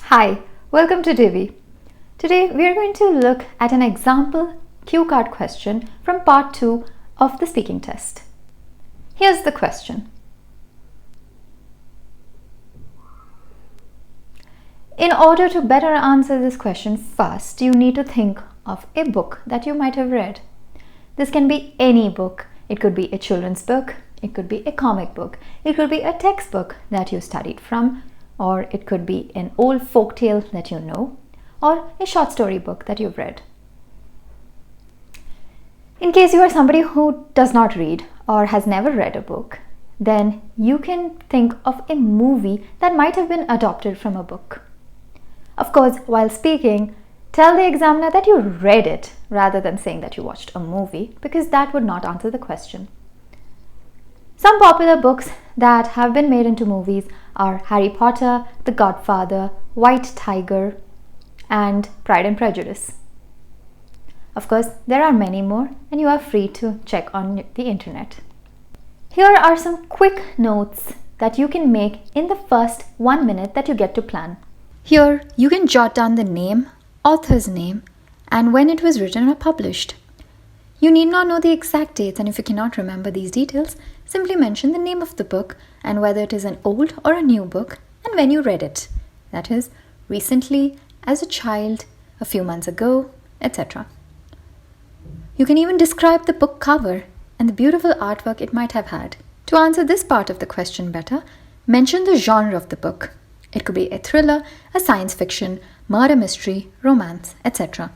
Hi, welcome to Divii. Today we are going to look at an example cue card question from part 2 of the speaking test. Here's the question. In order to better answer this question, first you need to think of a book that you might have read. This can be any book. It could be a children's book, it could be a comic book, it could be a textbook that you studied from, or it could be an old folktale that you know, or a short story book that you've read. In case you are somebody who does not read or has never read a book, then you can think of a movie that might have been adopted from a book. Of course, while speaking, tell the examiner that you read it rather than saying that you watched a movie, because that would not answer the question. Some popular books that have been made into movies are Harry Potter, The Godfather, White Tiger, and Pride and Prejudice. Of course, there are many more, and you are free to check on the internet. Here are some quick notes that you can make in the first 1 minute that you get to plan. Here, you can jot down the name, author's name, and when it was written or published. You need not know the exact dates, and if you cannot remember these details, simply mention the name of the book and whether it is an old or a new book and when you read it. That is, recently, as a child, a few months ago, etc. You can even describe the book cover and the beautiful artwork it might have had. To answer this part of the question better, mention the genre of the book. It could be a thriller, a science fiction, murder mystery, romance, etc.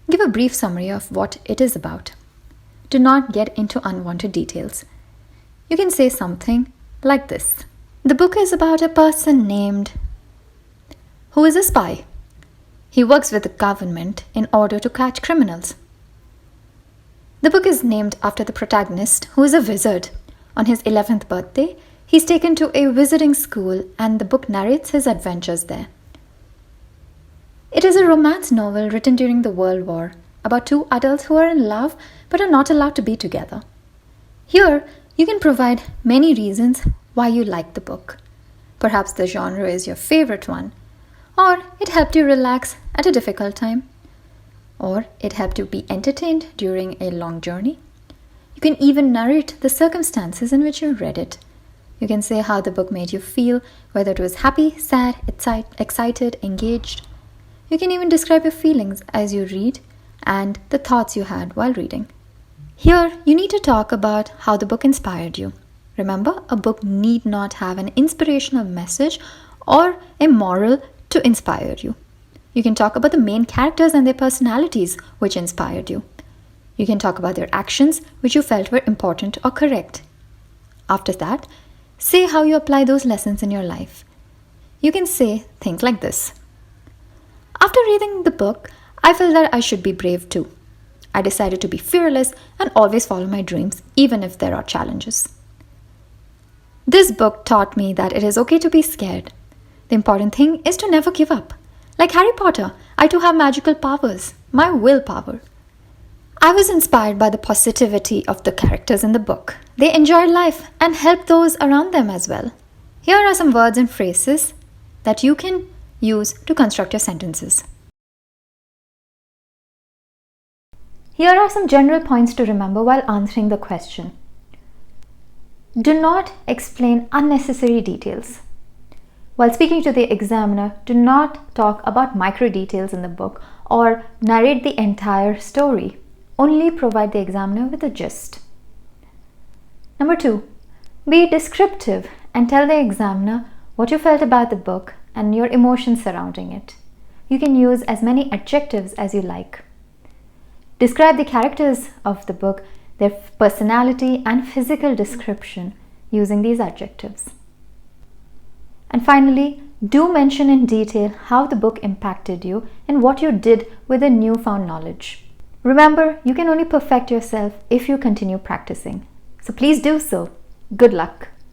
Give a brief summary of what it is about. Do not get into unwanted details. You can say something like this. The book is about a person named who is a spy. He works with the government in order to catch criminals. The book is named after the protagonist, who is a wizard. On his 11th birthday, he's taken to a wizarding school and the book narrates his adventures there. It is a romance novel written during the World War about two adults who are in love but are not allowed to be together. Here, you can provide many reasons why you like the book. Perhaps the genre is your favorite one, or it helped you relax at a difficult time, or it helped you be entertained during a long journey. You can even narrate the circumstances in which you read it. You can say how the book made you feel, whether it was happy, sad, excited, engaged. You can even describe your feelings as you read and the thoughts you had while reading. Here, you need to talk about how the book inspired you. Remember, a book need not have an inspirational message or a moral to inspire you. You can talk about the main characters and their personalities which inspired you. You can talk about their actions which you felt were important or correct. After that, say how you apply those lessons in your life. You can say things like this. After reading the book, I felt that I should be brave too. I decided to be fearless and always follow my dreams, even if there are challenges. This book taught me that it is okay to be scared. The important thing is to never give up. Like Harry Potter, I too have magical powers, my willpower. I was inspired by the positivity of the characters in the book. They enjoyed life and helped those around them as well. Here are some words and phrases that you can use to construct your sentences. Here are some general points to remember while answering the question. Do not explain unnecessary details. While speaking to the examiner, do not talk about micro details in the book or narrate the entire story. Only provide the examiner with a gist. Number 2, be descriptive and tell the examiner what you felt about the book and your emotions surrounding it. You can use as many adjectives as you like. Describe the characters of the book, their personality and physical description using these adjectives. And finally, do mention in detail how the book impacted you and what you did with the newfound knowledge. Remember, you can only perfect yourself if you continue practicing. So please do so. Good luck.